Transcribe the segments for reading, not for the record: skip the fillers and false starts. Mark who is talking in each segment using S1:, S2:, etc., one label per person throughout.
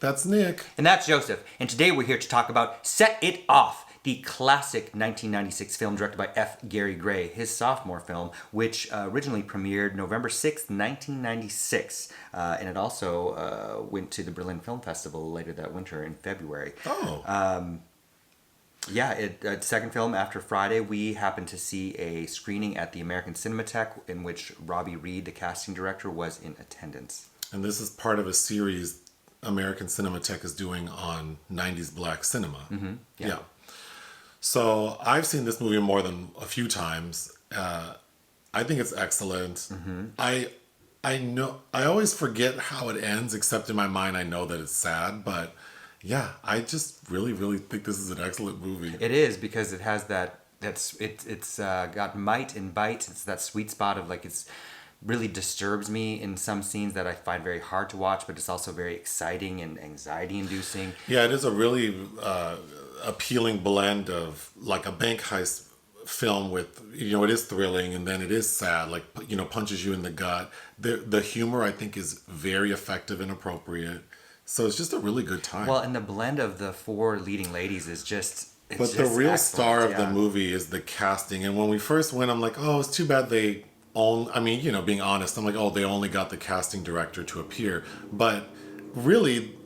S1: That's Nick.
S2: And that's Joseph. And today we're here to talk about Set It Off, the classic 1996 film directed by F. Gary Gray, his sophomore film, which originally premiered November 6th, 1996. And it also went to the Berlin Film Festival later that winter in February.
S1: Oh.
S2: Second film after Friday, we happened to see a screening at the American Cinematheque in which Robbie Reed, the casting director, was in attendance.
S1: And this is part of a series American Cinematheque is doing on 90s black cinema.
S2: Mm-hmm.
S1: Yeah. So I've seen this movie more than a few times. I think it's excellent.
S2: Mm-hmm.
S1: I know I always forget how it ends, except in my mind I know that it's sad, but yeah, I just really, really think this is an excellent movie.
S2: It is, because it has it's got might and bite. It's that sweet spot of it's really disturbs me in some scenes that I find very hard to watch, but it's also very exciting and anxiety inducing.
S1: Yeah, it is a really appealing blend of a bank heist film with, it is thrilling and then it is sad, punches you in the gut. The humor I think is very effective and appropriate. So it's just a really good time.
S2: Well, and the blend of the four leading ladies is just...
S1: But the real star of the movie is the casting. And when we first went, I'm like, oh, it's too bad they being honest, I'm like, oh, they only got the casting director to appear. But really,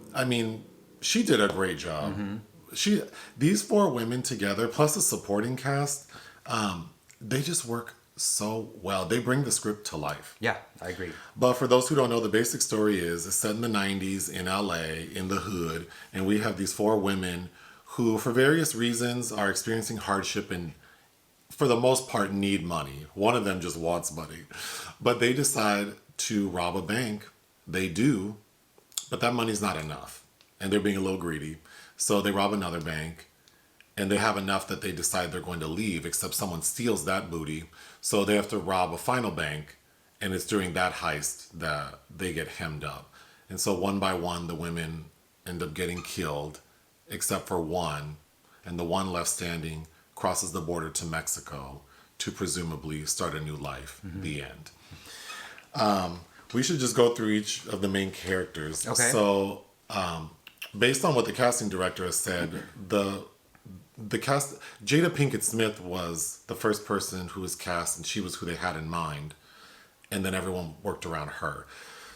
S1: she did a great job. Mm-hmm. These four women together, plus the supporting cast, they just work so well. They bring the script to life.
S2: Yeah, I agree.
S1: But for those who don't know, the basic story is it's set in the 90s in LA, in the hood, and we have these four women who, for various reasons, are experiencing hardship and, for the most part, need money. One of them just wants money. But they decide to rob a bank. They do, but that money's not enough. And they're being a little greedy. So they rob another bank. And they have enough that they decide they're going to leave, except someone steals that booty. So they have to rob a final bank. And it's during that heist that they get hemmed up. And so one by one, the women end up getting killed, except for one. And the one left standing crosses the border to Mexico to presumably start a new life. Mm-hmm. The end. We should just go through each of the main characters.
S2: Okay.
S1: So based on what the casting director has said, the cast, Jada Pinkett Smith was the first person who was cast, and she was who they had in mind, and then everyone worked around her.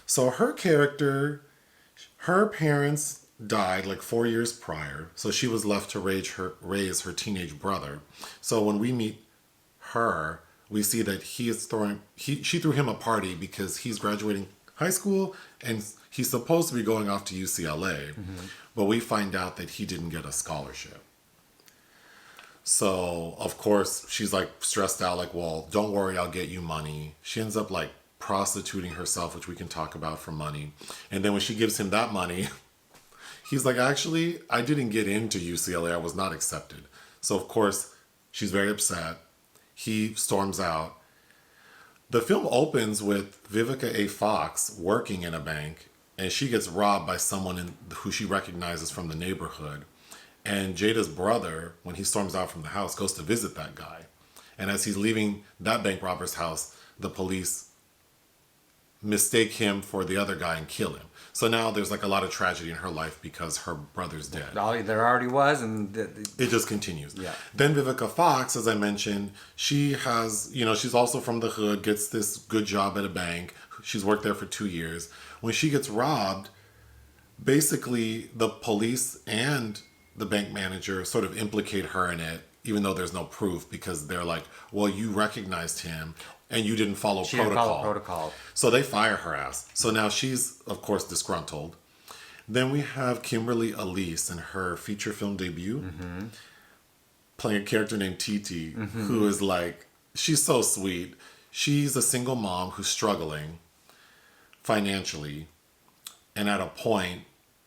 S1: So her character, her parents died 4 years prior, so she was left to raise her teenage brother. So when we meet her, we see that she threw him a party because he's graduating high school and he's supposed to be going off to UCLA, mm-hmm. but we find out that he didn't get a scholarship. So, of course, she's stressed out, well, don't worry, I'll get you money. She ends up prostituting herself, which we can talk about, for money. And then when she gives him that money, he's like, actually, I didn't get into UCLA. I was not accepted. So, of course, she's very upset. He storms out. The film opens with Vivica A. Fox working in a bank, and she gets robbed by someone who she recognizes from the neighborhood. And Jada's brother, when he storms out from the house, goes to visit that guy. And as he's leaving that bank robber's house, the police mistake him for the other guy and kill him. So now there's a lot of tragedy in her life because her brother's dead.
S2: There already was, and
S1: it just continues.
S2: Yeah.
S1: Then Vivica Fox, as I mentioned, she has, she's also from the hood, gets this good job at a bank. She's worked there for 2 years. When she gets robbed, basically the police and the bank manager sort of implicate her in it, even though there's no proof, because they're like, well, you recognized him and you didn't follow protocol.
S2: Didn't follow protocol.
S1: So they fire her ass. So now she's, of course, disgruntled. Then we have Kimberly Elise in her feature film debut, mm-hmm. playing a character named Titi, mm-hmm. who is she's so sweet. She's a single mom who's struggling financially. And at a point,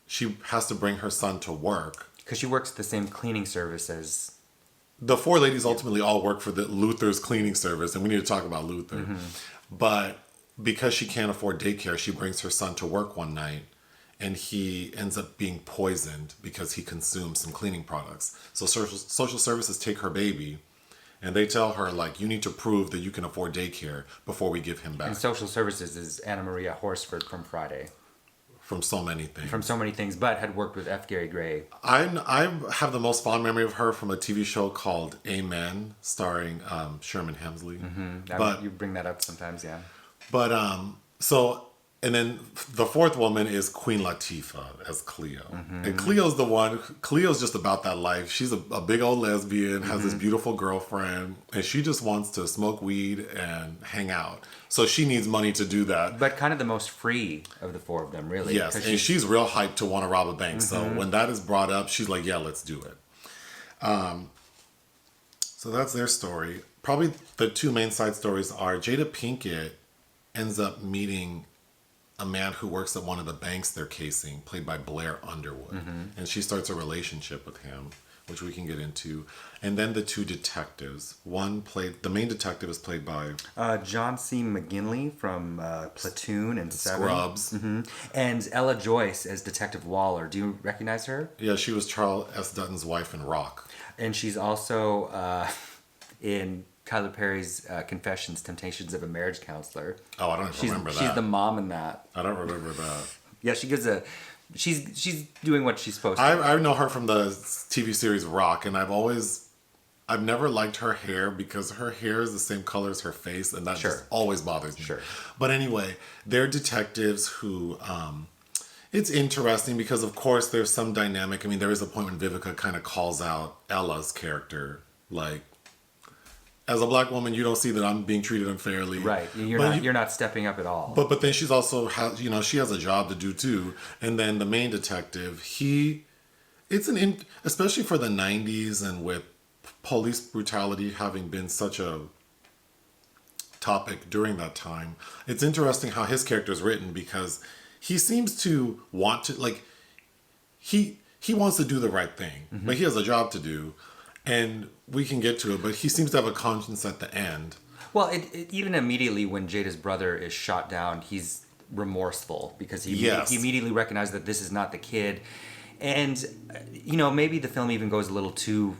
S1: she has to bring her son to work.
S2: Because she works at the same cleaning service as...
S1: The four ladies ultimately all work for the Luther's cleaning service, and we need to talk about Luther. Mm-hmm. But because she can't afford daycare, she brings her son to work one night, and he ends up being poisoned because he consumes some cleaning products. So social services take her baby, and they tell her, you need to prove that you can afford daycare before we give him back.
S2: And social services is Anna Maria Horsford from Friday.
S1: from so many things.
S2: From so many things, but had worked with F. Gary Gray.
S1: I have the most fond memory of her from a TV show called Amen, starring Sherman Hemsley. But
S2: You bring that up sometimes, yeah.
S1: But so, and then the fourth woman is Queen Latifah as Cleo. And Cleo's the one, Cleo's just about that life. She's a big old lesbian, has this beautiful girlfriend, and she just wants to smoke weed and hang out. So she needs money to do that.
S2: But kind of the most free of the four of them, really.
S1: Yes, and she's real hyped to want to rob a bank. So when that is brought up, she's like, yeah, let's do it. So that's their story. Probably the two main side stories are Jada Pinkett ends up meeting a man who works at one of the banks they're casing, played by Blair Underwood. And she starts a relationship with him, which we can get into. And then the two detectives. The main detective is played by...
S2: John C. McGinley from Platoon and Seven.
S1: Scrubs.
S2: And Ella Joyce as Detective Waller. Do you recognize her?
S1: Yeah, she was Charles S. Dutton's wife in Rock.
S2: And she's also in Tyler Perry's Confessions, Temptations of a Marriage Counselor.
S1: Oh, I don't remember that.
S2: She's the mom in that.
S1: I don't remember that.
S2: Yeah, she gives a... She's doing what she's supposed to.
S1: I know her from the TV series Rock, and I've never liked her hair because her hair is the same color as her face, and that just always bothers me.
S2: Sure.
S1: But anyway, they're detectives who... it's interesting because, of course, there's some dynamic. I mean, there is a point when Vivica kind of calls out Ella's character, like, as a black woman, you don't see that I'm being treated unfairly.
S2: Right. You're not stepping up at all.
S1: But then she's also, she has a job to do too. And then the main detective, especially for the 90s and with police brutality having been such a topic during that time, it's interesting how his character is written because he seems to want to, like, he wants to do the right thing, but he has a job to do. And we can get to it, but he seems to have a conscience at the end.
S2: Well, even immediately when Jada's brother is shot down, he's remorseful because he immediately recognized that this is not the kid. And, maybe the film even goes a little too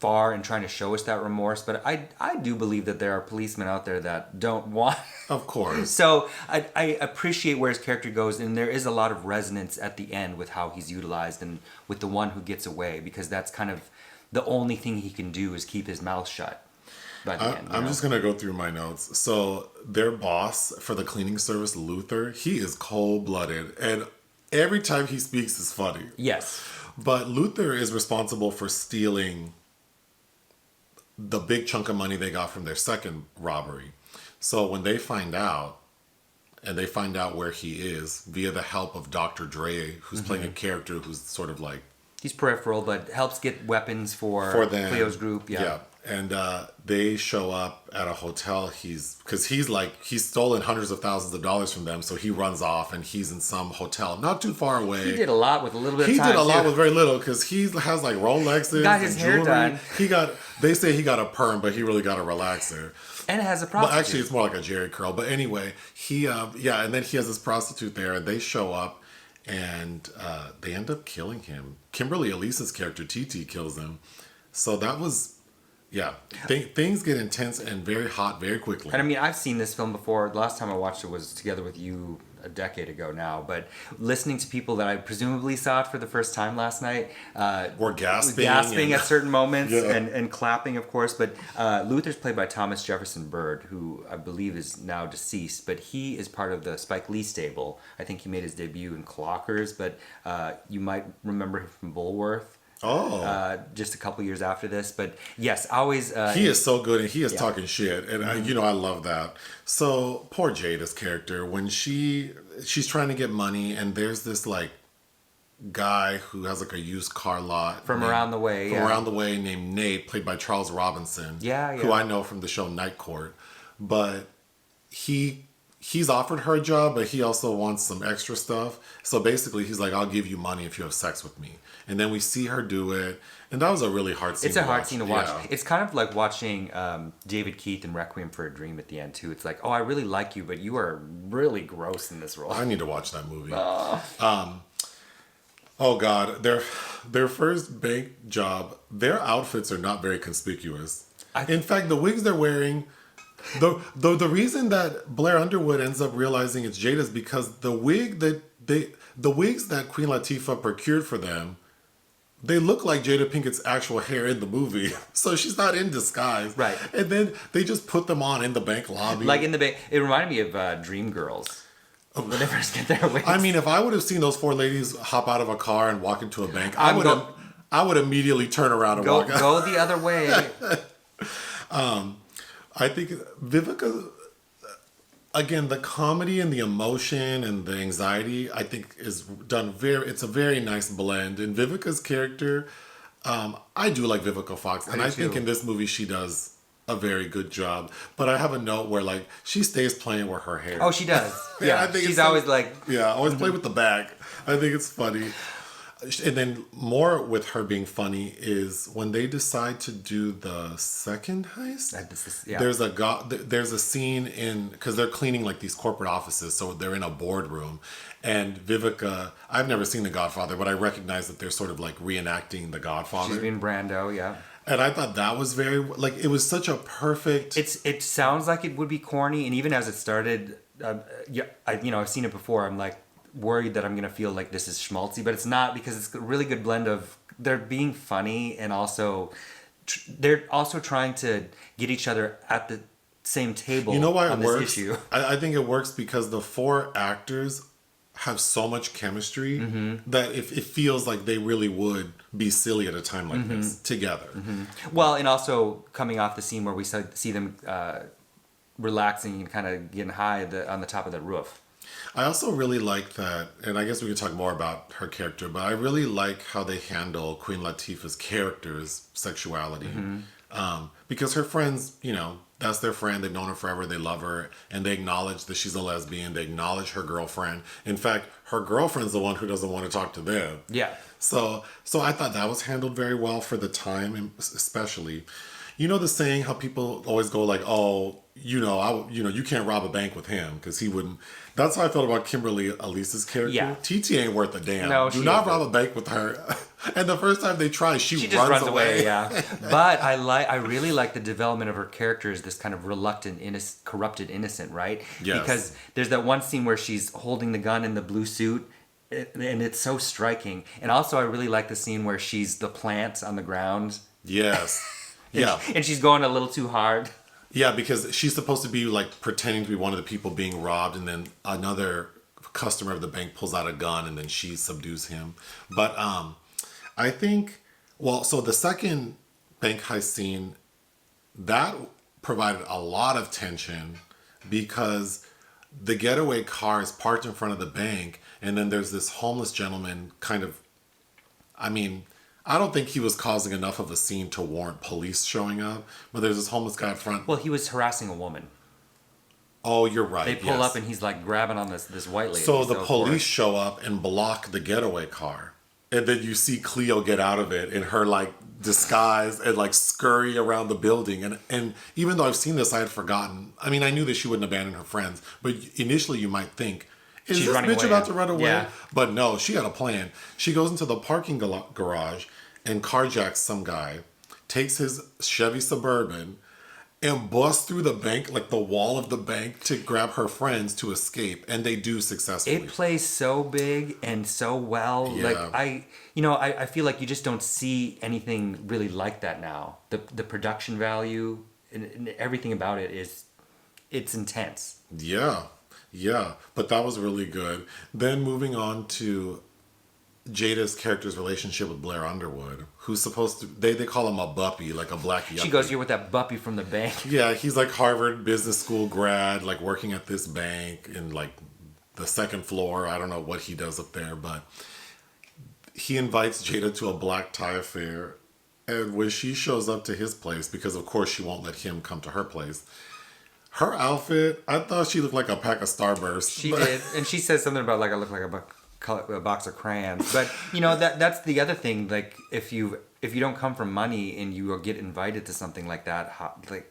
S2: far in trying to show us that remorse. But I do believe that there are policemen out there that don't want...
S1: Of course.
S2: So I appreciate where his character goes, and there is a lot of resonance at the end with how he's utilized and with the one who gets away, because that's kind of... the only thing he can do is keep his mouth shut by the end.
S1: I'm just going to go through my notes. So their boss for the cleaning service, Luther, he is cold-blooded. And every time he speaks is funny.
S2: Yes.
S1: But Luther is responsible for stealing the big chunk of money they got from their second robbery. So when they find out, and they find out where he is via the help of Dr. Dre, who's playing a character who's sort of like...
S2: He's peripheral, but helps get weapons for
S1: them.
S2: Cleo's group. Yeah.
S1: And they show up at a hotel. He's stolen hundreds of thousands of dollars from them. So he runs off and he's in some hotel not too far away.
S2: He did a lot with a little bit of time.
S1: He did a lot with very little because he has like Rolexes.
S2: Got his hair done.
S1: They say he got a perm, but he really got a relaxer.
S2: And has a prostitute.
S1: But actually, it's more like a Jerry curl. But anyway, and then he has this prostitute there, and they show up. And they end up killing him. Kimberly, Elise's character, TT, kills him. So that was, things get intense and very hot very quickly.
S2: And I mean, I've seen this film before. The last time I watched it was together with you a decade ago now. But listening to people that I presumably saw it for the first time last night.
S1: Were gasping
S2: at certain moments
S1: Yeah.
S2: and clapping, of course. But Luther's played by Thomas Jefferson Bird, who I believe is now deceased. But he is part of the Spike Lee stable. I think he made his debut in Clockers. But you might remember him from Bulworth. Just a couple years after this, but yes, always.
S1: He is so good, and he is talking shit, and I love that. So poor Jada's character, when she's trying to get money, and there's this like guy who has like a used car lot
S2: around the way
S1: named Nate, played by Charles Robinson,
S2: yeah.
S1: who I know from the show Night Court, but he's offered her a job, but he also wants some extra stuff. So basically, he's like, I'll give you money if you have sex with me. And then we see her do it. And that was a really hard scene
S2: It's a hard scene to watch.
S1: Yeah.
S2: It's kind of like watching David Keith in Requiem for a Dream at the end, too. It's like, oh, I really like you, but you are really gross in this role.
S1: I need to watch that movie. Oh, God. Their first bank job, their outfits are not very conspicuous. In fact, the wigs they're wearing... The reason that Blair Underwood ends up realizing it's Jada is because the wigs that Queen Latifah procured for them, they look like Jada Pinkett's actual hair in the movie. So she's not in disguise.
S2: Right.
S1: And then they just put them on in the bank lobby.
S2: Like in the bank. It reminded me of Dreamgirls. When they first get their wigs.
S1: I mean, if I would have seen those four ladies hop out of a car and walk into a bank, I would immediately turn around and walk out.
S2: Go the other way.
S1: I think Vivica, again, the comedy and the emotion and the anxiety, I think is done it's a very nice blend. And Vivica's character, I do like Vivica Fox. And I think in this movie she does a very good job. But I have a note where like she stays playing with her hair.
S2: Oh, she does. Yeah,
S1: I think
S2: she's always like...
S1: Yeah, always play with the bag. I think it's funny. And then more with her being funny is when they decide to do the second heist. There's a scene because they're cleaning like these corporate offices, so they're in a boardroom, and Vivica. I've never seen The Godfather, but I recognize that they're sort of like reenacting The Godfather.
S2: She's being Brando, yeah.
S1: And I thought that was very like it was such a perfect.
S2: It sounds like it would be corny, and even as it started, I've seen it before. I'm like, worried that I'm gonna feel like this is schmaltzy, but it's not, because it's a really good blend of they're being funny and also they're also trying to get each other at the same table.
S1: You know why
S2: on
S1: it
S2: this
S1: works?
S2: Issue.
S1: I think it works because the four actors have so much chemistry that if it feels like they really would be silly at a time like this together.
S2: Well, and also coming off the scene where we see them relaxing and kind of getting high on the top of the roof.
S1: I also really like that, and I guess we could talk more about her character, but I really like how they handle Queen Latifah's character's sexuality. Because her friends, that's their friend. They've known her forever. They love her, and they acknowledge that she's a lesbian. They acknowledge her girlfriend. In fact, her girlfriend's the one who doesn't want to talk to them.
S2: Yeah.
S1: So I thought that was handled very well for the time, especially. You know the saying how people always go like, "Oh, you can't rob a bank with him because he wouldn't." That's how I felt about Kimberly, Elise's character.
S2: Yeah.
S1: TT ain't worth a damn.
S2: No,
S1: do not rob a bank with her. And the first time they try, she
S2: just
S1: runs away.
S2: Yeah. But I really like the development of her character as this kind of reluctant, corrupted innocent, right?
S1: Yes.
S2: Because there's that one scene where she's holding the gun in the blue suit. And it's so striking. And also I really like the scene where she's the plant on the ground.
S1: Yes. Yeah.
S2: And she's going a little too hard.
S1: Yeah, because she's supposed to be like pretending to be one of the people being robbed, and then another customer of the bank pulls out a gun and then she subdues him. But I think, so the second bank heist scene, that provided a lot of tension because the getaway car is parked in front of the bank, and then there's this homeless gentleman I don't think he was causing enough of a scene to warrant police showing up, but there's this homeless guy up front.
S2: Well, he was harassing a woman.
S1: Oh, you're right.
S2: They pull up and he's like grabbing on this white lady.
S1: So the police show up and block the getaway car. And then you see Cleo get out of it in her like disguise and like scurry around the building. And even though I've seen this, I had forgotten. I mean, I knew that she wouldn't abandon her friends, but initially you might think, is this bitch about to run away? Yeah. But no, she had a plan. She goes into the parking garage and carjacks some guy, takes his Chevy Suburban, and busts through the bank, like the wall of the bank, to grab her friends to escape. And they do successfully.
S2: It plays so big and so well.
S1: Yeah.
S2: Like I feel like you just don't see anything really like that now. The production value and everything about it it's intense.
S1: Yeah, but that was really good. Then moving on to Jada's character's relationship with Blair Underwood, who's supposed to, they call him a buppy, like a black yuppie.
S2: She goes, "You're with that buppy from the bank."
S1: Yeah, he's like Harvard Business School grad, like working at this bank in like the second floor. I don't know what he does up there, but he invites Jada to a black tie affair. And when she shows up to his place, because of course she won't let him come to her place, her outfit, I thought she looked like a pack of Starburst.
S2: She did. And she says something about like, I look like a box of crayons. But, that's the other thing. Like, if you don't come from money and you get invited to something like that, like,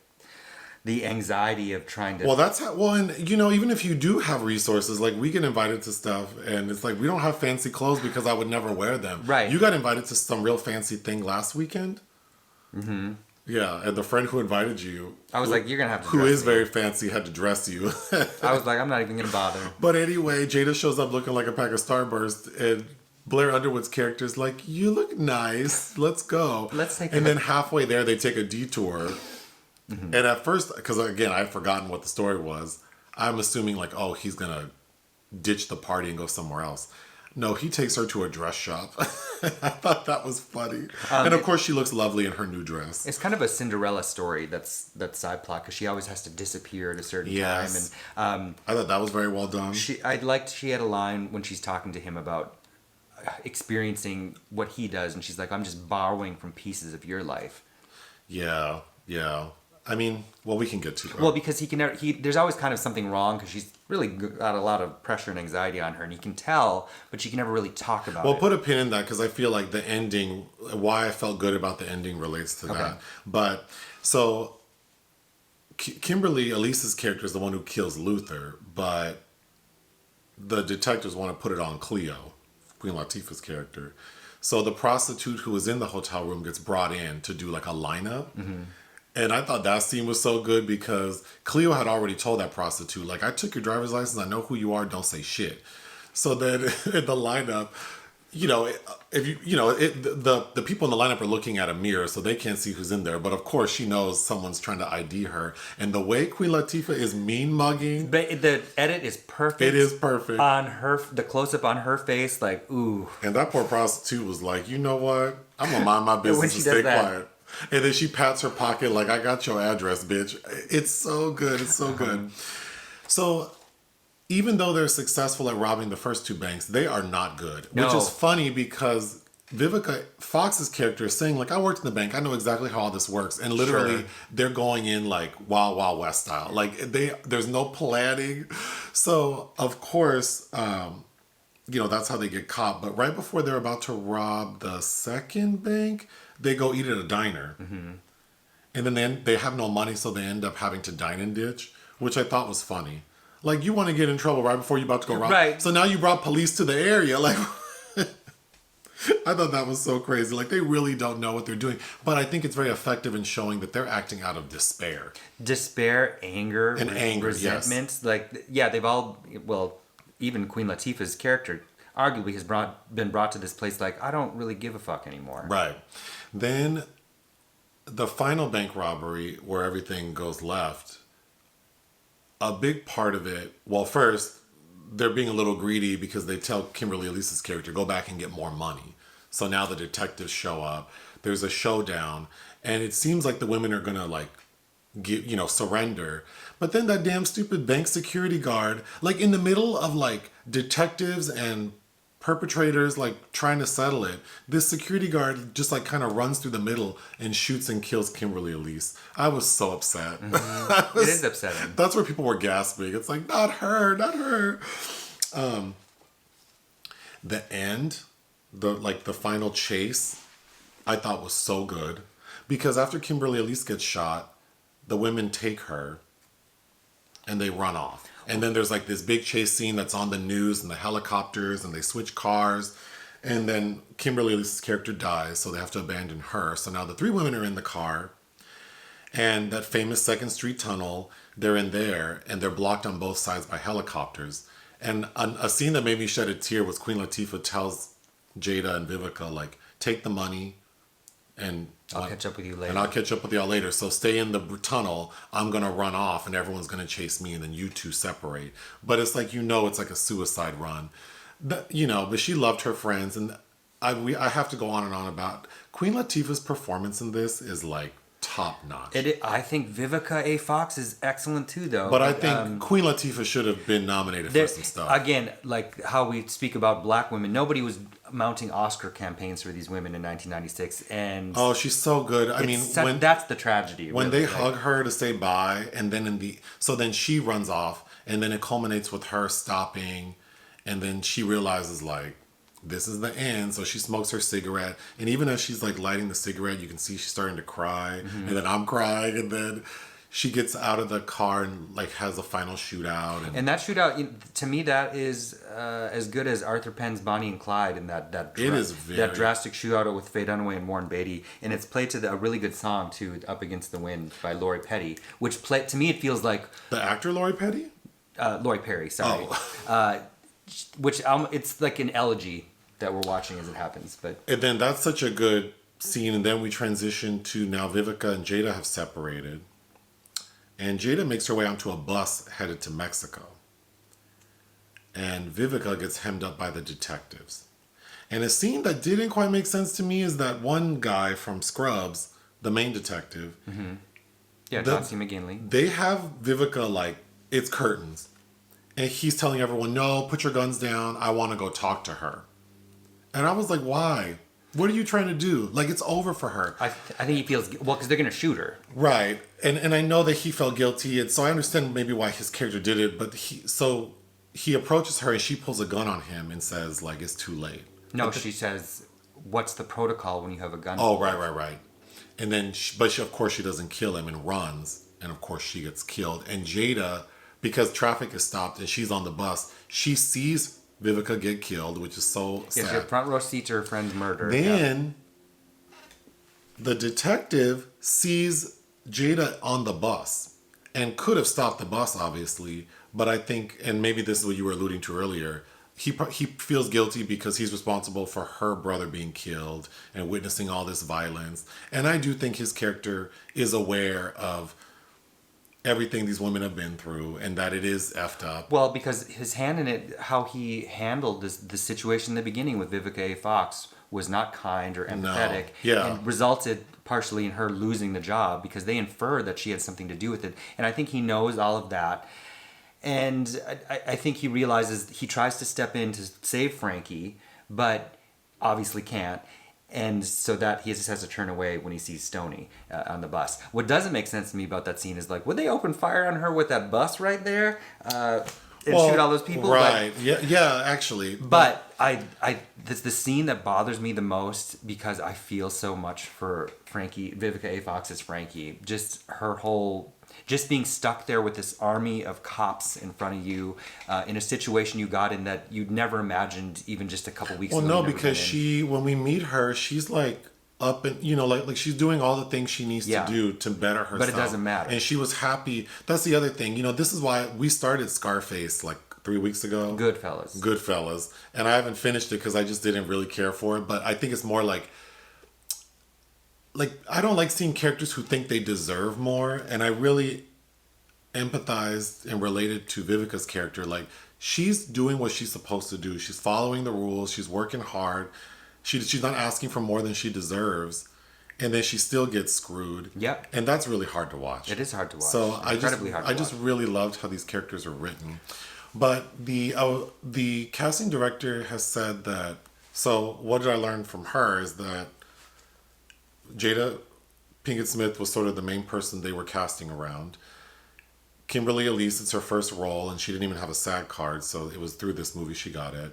S2: the anxiety of trying to...
S1: and even if you do have resources, like we get invited to stuff and it's like, we don't have fancy clothes because I would never wear them.
S2: Right.
S1: You got invited to some real fancy thing last weekend? Mm-hmm. Yeah, and the friend who invited you,
S2: I was like, you're gonna have to.
S1: who
S2: dress
S1: is
S2: me.
S1: very fancy, had to dress you.
S2: I was like, I'm not even gonna bother.
S1: But anyway, Jada shows up looking like a pack of Starburst, and Blair Underwood's character is like, "You look nice. Let's go."
S2: Let's take.
S1: And then halfway there, they take a detour. And at first, because again, I've forgotten what the story was. I'm assuming like, oh, he's gonna ditch the party and go somewhere else. No, he takes her to a dress shop. I thought that was funny. And of course, she looks lovely in her new dress.
S2: It's kind of a Cinderella story. That's side plot because she always has to disappear at a certain time. And
S1: I thought that was very well done.
S2: she had a line when she's talking to him about experiencing what he does, and she's like, "I'm just borrowing from pieces of your life."
S1: Yeah, yeah. I mean, well, we can get to that.
S2: Well, because there's always kind of something wrong because she's really got a lot of pressure and anxiety on her, and he can tell, but she can never really talk about it.
S1: Well, put a pin in that because I feel like the ending, why I felt good about the ending relates to that. But so Kimberly, Elise's character, is the one who kills Luther, but the detectives want to put it on Cleo, Queen Latifah's character. So the prostitute who was in the hotel room gets brought in to do like a lineup. And I thought that scene was so good because Cleo had already told that prostitute, like, I took your driver's license, I know who you are, don't say shit. So then in the lineup, you know, if the people in the lineup are looking at a mirror, so they can't see who's in there. But of course, she knows someone's trying to ID her. And the way Queen Latifah is mean mugging,
S2: but the edit is perfect.
S1: it is perfect
S2: on her. The close up on her face, like ooh.
S1: And that poor prostitute was like, you know what? I'm gonna mind my business and stay quiet. And then she pats her pocket like, I got your address, bitch. It's so good. It's so good. So even though they're successful at robbing the first two banks, they are not good.
S2: No.
S1: Which is funny because Vivica Fox's character is saying, like, I worked in the bank. I know exactly how all this works. And literally, they're going in like Wild Wild West style. Like, there's no planning. So, of course, you know, that's how they get caught. But right before they're about to rob the second bank, they go eat at a diner. And then they have no money, so they end up having to dine and ditch, which I thought was funny. Like, you want to get in trouble right before you're about to go rob.
S2: Right.
S1: So now you brought police to the area. Like, I thought that was so crazy. Like, they really don't know what they're doing. But I think it's very effective in showing that they're acting out of despair.
S2: Despair, anger,
S1: And anger,
S2: resentment.
S1: yes.
S2: Like, yeah, they've all, well, even Queen Latifah's character arguably has been brought to this place like, I don't really give a fuck anymore.
S1: Right. Then the final bank robbery where everything goes left, a big part of it, well, first, they're being a little greedy because they tell Kimberly Elise's character, go back and get more money. So now the detectives show up. There's a showdown. And it seems like the women are going to, like, surrender. But then that damn stupid bank security guard, like, in the middle of, like, detectives and perpetrators, like, trying to settle it, this security guard just, like, kind of runs through the middle and shoots and kills Kimberly Elise. I was so upset.
S2: It is upsetting.
S1: That's where people were gasping. It's like, not her, not her. The end, the final chase, I thought was so good. Because after Kimberly Elise gets shot, the women take her and they run off. And then there's like this big chase scene that's on the news and the helicopters and they switch cars. And then Kimberly Elise's character dies, so they have to abandon her. So now the three women are in the car. And that famous 2nd Street tunnel, they're in there and they're blocked on both sides by helicopters. And a scene that made me shed a tear was Queen Latifah tells Jada and Vivica, like, take the money and
S2: I'll catch up with you later.
S1: And I'll catch up with y'all later. So stay in the tunnel. I'm going to run off and everyone's going to chase me and then you two separate. But it's like, it's like a suicide run. But she loved her friends. And I have to go on and on about Queen Latifah's performance in this is like top notch.
S2: I think Vivica A. Fox is excellent too, though.
S1: But I think Queen Latifah should have been nominated for some stuff.
S2: Again, like how we speak about black women, nobody was mounting Oscar campaigns for these women in 1996, and
S1: oh, she's so good. I mean,
S2: that's the tragedy.
S1: When they hug her to say bye, and then then she runs off, and then it culminates with her stopping, and then she realizes like, this is the end. So she smokes her cigarette. And even as she's like lighting the cigarette, you can see she's starting to cry. And then I'm crying. And then she gets out of the car and like has a final shootout.
S2: And that shootout, to me, that is as good as Arthur Penn's Bonnie and Clyde in that drastic shootout with Faye Dunaway and Warren Beatty. And it's played to a really good song too, "Up Against the Wind" by Lori Petty, which to me it feels like
S1: the actor Lori Petty.
S2: Lori Perry, sorry. Which it's like an elegy that we're watching as it happens. But
S1: and then that's such a good scene, and then we transition to now Vivica and Jada have separated. And Jada makes her way onto a bus headed to Mexico. And Vivica gets hemmed up by the detectives. And a scene that didn't quite make sense to me is that one guy from Scrubs, the main detective.
S2: Mm-hmm. Yeah, John C. McGinley.
S1: They have Vivica like, it's curtains. And he's telling everyone, no, put your guns down. I want to go talk to her. And I was like, why? What are you trying to do? Like, it's over for her.
S2: I think he feels... Well, because they're going to shoot her.
S1: Right. And I know that he felt guilty. And so I understand maybe why his character did it. But he approaches her and she pulls a gun on him and says, like, it's too late.
S2: No, she says, what's the protocol when you have a gun?
S1: Oh, right. And then, of course, she doesn't kill him and runs. And, of course, she gets killed. And Jada, because traffic is stopped and she's on the bus, she sees Vivica get killed, which is so sad.
S2: She had front row seat to her friend's murder.
S1: Then the detective sees Jada on the bus and could have stopped the bus, obviously. But I think, and maybe this is what you were alluding to earlier, he feels guilty because he's responsible for her brother being killed and witnessing all this violence. And I do think his character is aware of everything these women have been through and that it is effed up.
S2: Well, because his hand in it, how he handled the situation in the beginning with Vivica A. Fox was not kind or empathetic.
S1: No. Yeah.
S2: And resulted partially in her losing the job because they infer that she had something to do with it. And I think he knows all of that. And I think he realizes he tries to step in to save Frankie, but obviously can't. And so that he just has to turn away when he sees Stony on the bus. What doesn't make sense to me about that scene is like, would they open fire on her with that bus right there and shoot all those people?
S1: Right. Yeah, actually.
S2: But that's the scene that bothers me the most because I feel so much for Frankie, Vivica A. Fox's Frankie. Just her whole... Just being stuck there with this army of cops in front of you in a situation you got in that you'd never imagined even just a couple weeks ago.
S1: Well, no, because when we meet her, she's like up and, like she's doing all the things she needs to do to better herself.
S2: But it doesn't matter.
S1: And she was happy. That's the other thing. This is why we started Scarface like 3 weeks ago. Goodfellas. And I haven't finished it because I just didn't really care for it. But I think it's more like I don't like seeing characters who think they deserve more, and I really empathized and related to Vivica's character. Like, she's doing what she's supposed to do. She's following the rules. She's working hard. She's not asking for more than she deserves, and then she still gets screwed.
S2: Yep.
S1: And that's really hard to watch.
S2: It is hard to watch.
S1: So I just really loved how these characters are written. But the casting director has said that. So what did I learn from her is that Jada Pinkett Smith was sort of the main person they were casting around. Kimberly Elise, it's her first role, and she didn't even have a SAG card, so it was through this movie she got it.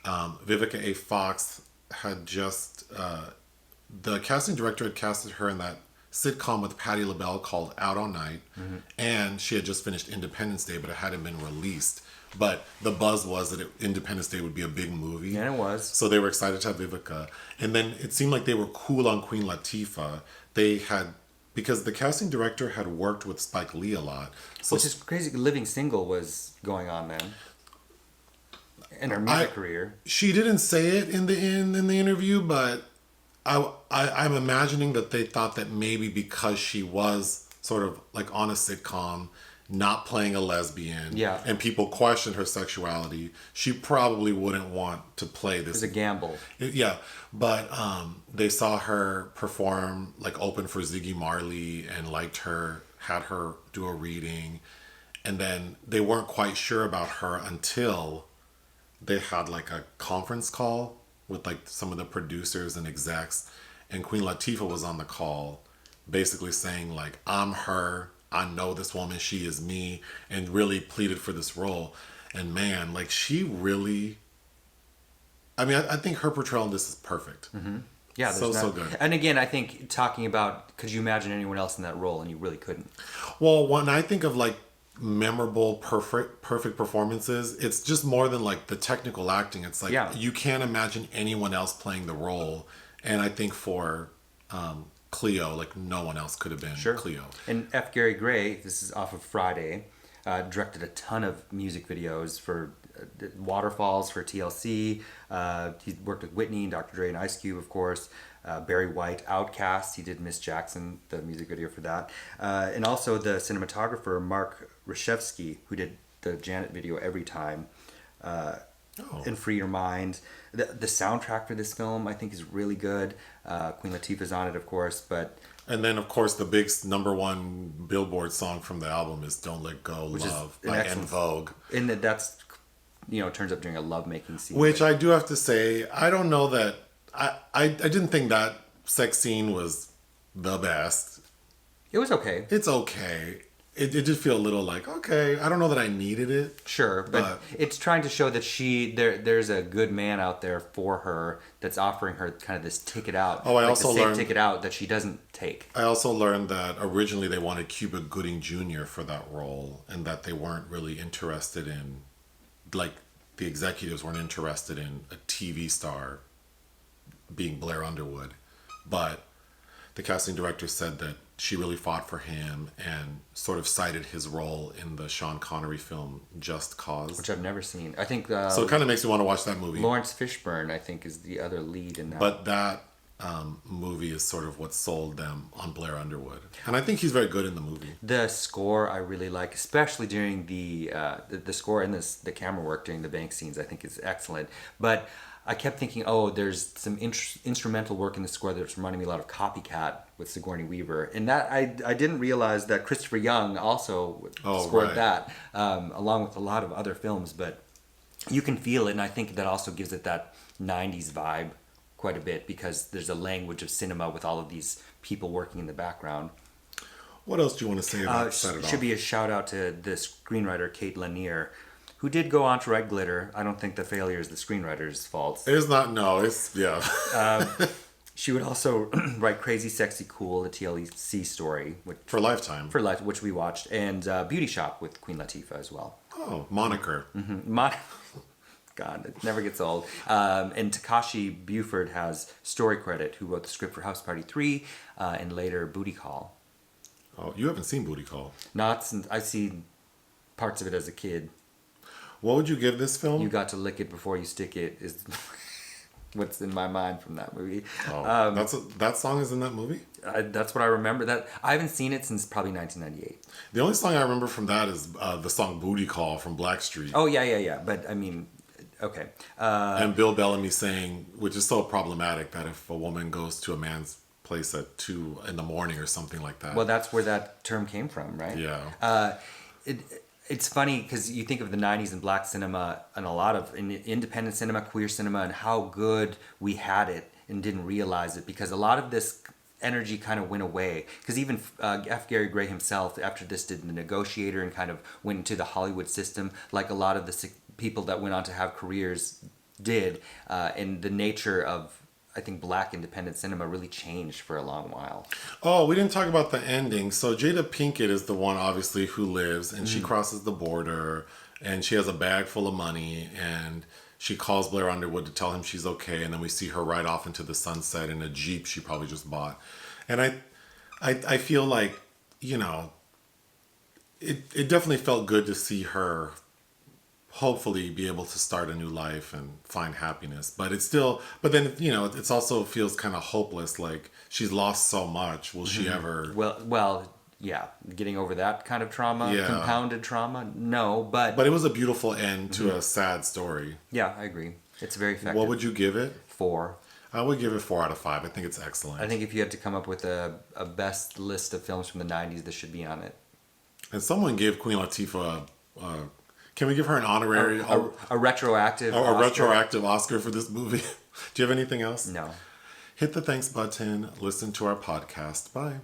S1: Vivica A. Fox had just... the casting director had casted her in that sitcom with Patti LaBelle called Out All Night, and she had just finished Independence Day, but it hadn't been released. But the buzz was that Independence Day would be a big movie.
S2: And it was.
S1: So they were excited to have Vivica. And then it seemed like they were cool on Queen Latifah. Because the casting director had worked with Spike Lee a lot. So,
S2: which is crazy. Living Single was going on then. In her music career.
S1: She didn't say it in the interview, but I'm imagining that they thought that maybe because she was sort of like on a sitcom, not playing a lesbian, and people questioned her sexuality, she probably wouldn't want to play this.
S2: It was a gamble.
S1: But they saw her perform, like open for Ziggy Marley, and liked her, had her do a reading, and then they weren't quite sure about her until they had like a conference call with like some of the producers and execs, and Queen Latifah was on the call, basically saying like, I'm her, I know this woman, she is me, and really pleaded for this role. And man, like she really, I mean, I think her portrayal in this is perfect.
S2: Yeah,
S1: so good.
S2: And again, I think talking about, could you imagine anyone else in that role, and you really couldn't.
S1: Well, when I think of like memorable, perfect performances, it's just more than like the technical acting. It's like you can't imagine anyone else playing the role. And I think for Cleo, like no one else could have been Cleo.
S2: And F. Gary Gray, this is off of Friday, directed a ton of music videos for Waterfalls for TLC. He worked with Whitney, Dr. Dre, and Ice Cube, of course. Barry White, Outkast. He did Miss Jackson, the music video for that. And also the cinematographer, Mark Reshevsky, who did the Janet video Every Time. And Free Your Mind. The soundtrack for this film, I think, is really good. Queen Latifah's on it, of course, but...
S1: And then, of course, the big #1 Billboard song from the album is Don't Let Go, Love by En Vogue.
S2: And that's, turns up during a lovemaking scene.
S1: Which I do have to say, I don't know that... I didn't think that sex scene was the best.
S2: It was okay.
S1: It's okay. It did feel a little like, okay, I don't know that I needed it.
S2: Sure, but it's trying to show that there's a good man out there for her that's offering her kind of this ticket out.
S1: Oh, I also learned
S2: ticket out that she doesn't take.
S1: I also learned that originally they wanted Cuba Gooding Jr. for that role, and that they weren't really interested in, like, the executives weren't interested in a TV star being Blair Underwood. But the casting director said that she really fought for him and sort of cited his role in the Sean Connery film Just Cause,
S2: which I've never seen. I think
S1: so it kind of makes me want to watch that movie.
S2: Lawrence Fishburne, I think, is the other lead in that.
S1: But that movie is sort of what sold them on Blair Underwood, and I think he's very good in the movie.
S2: The score I really like, especially during the score and the camera work during the bank scenes, I think is excellent. But I kept thinking, there's some instrumental work in the score that's reminding me a lot of Copycat with Sigourney Weaver. And that I didn't realize that Christopher Young also scored that, along with a lot of other films. But you can feel it, and I think that also gives it that 90s vibe quite a bit, because there's a language of cinema with all of these people working in the background.
S1: What else do you want to say about Set It Off?
S2: Should be a shout out to the screenwriter Kate Lanier, who did go on to write Glitter. I don't think the failure is the screenwriter's fault.
S1: It's not, no, it's, yeah.
S2: She would also write Crazy Sexy Cool, the TLC story.
S1: For Lifetime.
S2: Which we watched. And Beauty Shop with Queen Latifah as well.
S1: Oh, Moniker.
S2: Mm-hmm. God, it never gets old. And Takashi Bufford has story credit, who wrote the script for House Party 3 and later Booty Call.
S1: Oh, you haven't seen Booty Call?
S2: Not since I've seen parts of it as a kid.
S1: What would you give this film?
S2: You got to lick it before you stick it is what's in my mind from that movie.
S1: Oh, that song is in that movie?
S2: That's what I remember. That I haven't seen it since probably 1998.
S1: The only song I remember from that is the song Booty Call from Blackstreet.
S2: Oh, yeah. But, I mean, okay.
S1: And Bill Bellamy saying, which is so problematic, that if a woman goes to a man's place at 2 a.m. or something like that.
S2: Well, that's where that term came from, right?
S1: Yeah.
S2: It's funny because you think of the 90s and black cinema and a lot of independent cinema, queer cinema, and how good we had it and didn't realize it, because a lot of this energy kind of went away. Because even F. Gary Gray himself, after this, did The Negotiator and kind of went into the Hollywood system, like a lot of the people that went on to have careers did. And the nature of, I think, black independent cinema really changed for a long while.
S1: Oh, we didn't talk about the ending. So Jada Pinkett is the one, obviously, who lives, and she crosses the border, and she has a bag full of money, and she calls Blair Underwood to tell him she's okay, and then we see her ride off into the sunset in a Jeep she probably just bought. And I feel like, it definitely felt good to see her hopefully be able to start a new life and find happiness, but then it's also feels kind of hopeless, like she's lost so much. Will she ever
S2: yeah, getting over that kind of trauma, compounded trauma, no, but
S1: it was a beautiful end to a sad story.
S2: Yeah, I agree, it's very effective.
S1: What would you give it?
S2: 4.
S1: I would give it 4 out of 5. I think it's excellent.
S2: I think if you had to come up with a best list of films from the 90s, this should be on it.
S1: And someone gave Queen Latifah can we give her an honorary...
S2: A retroactive
S1: Oscar? A retroactive Oscar for this movie. Do you have anything else?
S2: No.
S1: Hit the thanks button. Listen to our podcast. Bye.